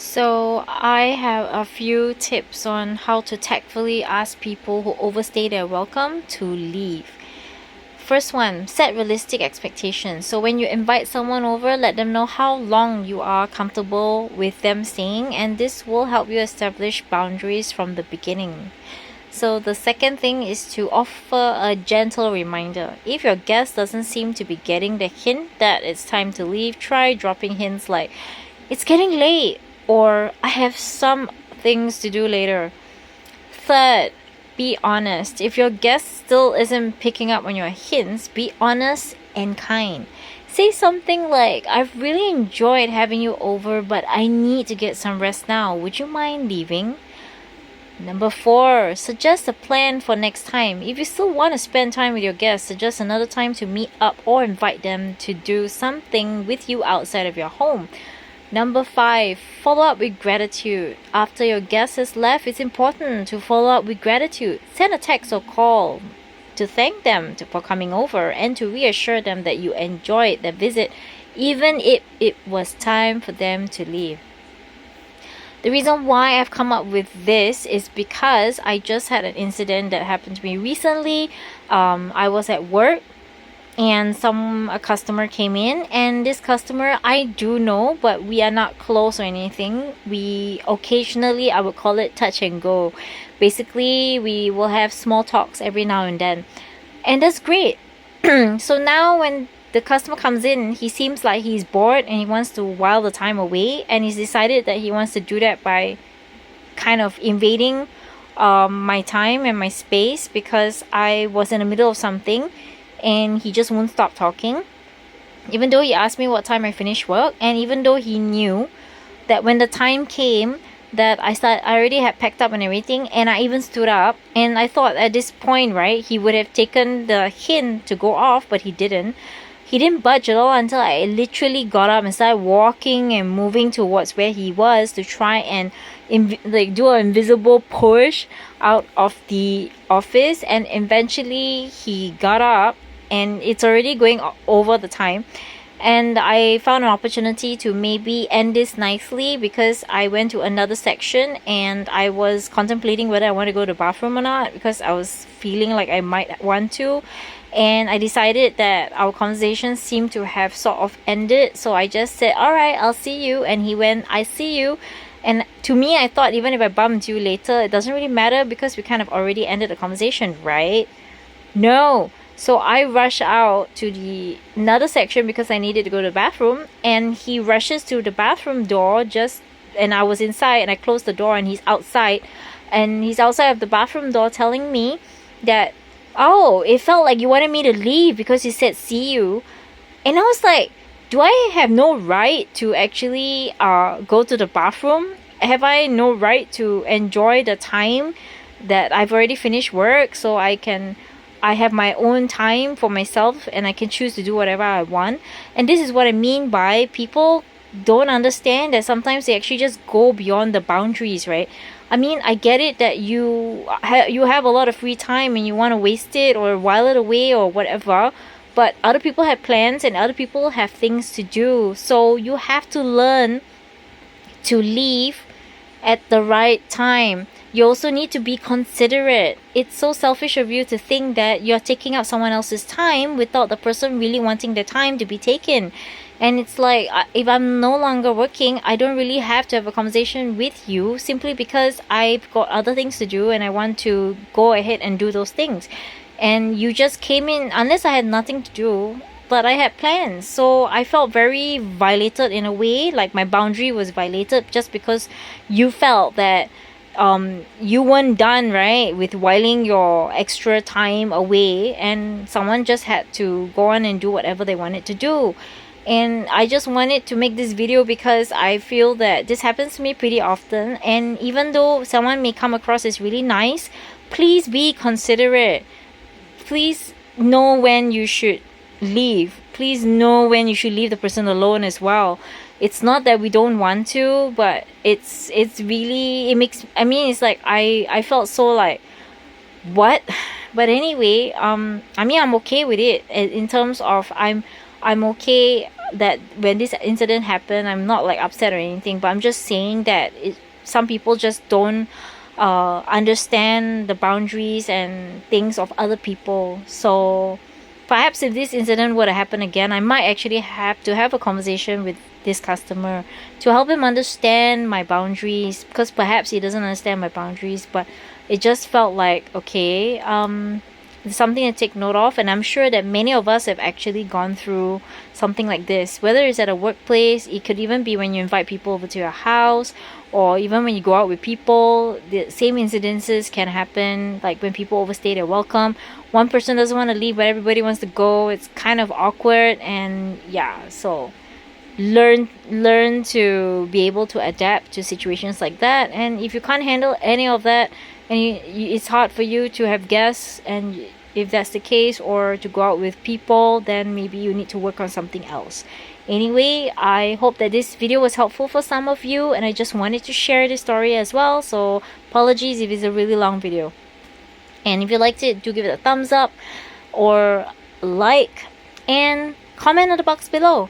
So, I have a few tips on how to tactfully ask people who overstay their welcome to leave. First one, set realistic expectations. So, when you invite someone over, let them know how long you are comfortable with them staying, and this will help you establish boundaries from the beginning. So, the second thing is to offer a gentle reminder. If your guest doesn't seem to be getting the hint that it's time to leave, try dropping hints like, "It's getting late," or "I have some things to do later." Third, be honest. If your guest still isn't picking up on your hints, be honest and kind. Say something like, "I've really enjoyed having you over, but I need to get some rest now. Would you mind leaving?" Number 4, suggest a plan for next time. If you still want to spend time with your guests, suggest another time to meet up or invite them to do something with you outside of your home. Number 5, follow up with gratitude. After your guest has left, it's important to follow up with gratitude. Send a text or call to thank them for coming over and to reassure them that you enjoyed their visit, even if it was time for them to leave. The reason why I've come up with this is because I just had an incident that happened to me recently. I was at work and a customer came in, and this customer I do know, but we are not close or anything. We occasionally, I would call it touch and go. Basically, we will have small talks every now and then, and that's great. So now when the customer comes in, he seems like he's bored and he wants to while the time away, and he's decided that he wants to do that by kind of invading my time and my space because I was in the middle of something, and he just won't stop talking. Even though he asked me what time I finished work, and even though he knew that when the time came that I already had packed up and everything, and I even stood up, and I thought at this point, right, he would have taken the hint to go off, but he didn't. He didn't budge at all until I literally got up and started walking and moving towards where he was to try and do an invisible push out of the office. And eventually he got up, and it's already going over the time. And I found an opportunity to maybe end this nicely because I went to another section and I was contemplating whether I want to go to the bathroom or not because I was feeling like I might want to. And I decided that our conversation seemed to have sort of ended. So I just said, "All right, I'll see you." And he went, "I see you." And to me, I thought even if I bumped you later, it doesn't really matter because we kind of already ended the conversation, right? No. So I rush out to the another section because I needed to go to the bathroom, and he rushes to the bathroom door and I was inside, and I closed the door, and he's outside of the bathroom door telling me that, "Oh, it felt like you wanted me to leave because you said see you." And I was like, do I have no right to actually go to the bathroom? Have I no right to enjoy the time that I've already finished work so I have my own time for myself and I can choose to do whatever I want? And this is what I mean by people don't understand that sometimes they actually just go beyond the boundaries, right? I mean, I get it that you have a lot of free time and you want to waste it or while it away or whatever, but other people have plans and other people have things to do. So you have to learn to leave at the right time. You also need to be considerate. It's so selfish of you to think that you're taking up someone else's time without the person really wanting their time to be taken. And it's like, if I'm no longer working, I don't really have to have a conversation with you simply because I've got other things to do and I want to go ahead and do those things. And you just came in, unless I had nothing to do, but I had plans. So I felt very violated in a way, like my boundary was violated just because you felt that you weren't done right with whiling your extra time away, and someone just had to go on and do whatever they wanted to do. And I just wanted to make this video because I feel that this happens to me pretty often, and even though someone may come across as really nice, please be considerate. Please know when you should leave. Please know when you should leave the person alone as well. It's not that we don't want to, but it's really, it makes, I mean, it's like I felt so like, what? But anyway, I mean, I'm okay with it in terms of I'm okay that when this incident happened, I'm not like upset or anything, but I'm just saying that some people just don't understand the boundaries and things of other people. So perhaps if this incident were to happen again, I might actually have to have a conversation with this customer to help him understand my boundaries, because perhaps he doesn't understand my boundaries. But it just felt like, okay, it's something to take note of. And I'm sure that many of us have actually gone through something like this, whether it's at a workplace, it could even be when you invite people over to your house, or even when you go out with people. The same incidences can happen, like when people overstay their welcome. One person doesn't want to leave but everybody wants to go. It's kind of awkward. And yeah, so learn to be able to adapt to situations like that. And if you can't handle any of that, and it's hard for you to have guests, and if that's the case, or to go out with people, then maybe you need to work on something else. Anyway, I hope that this video was helpful for some of you, and I just wanted to share this story as well. So apologies if it's a really long video. And if you liked it, do give it a thumbs up or like, and comment on the box below.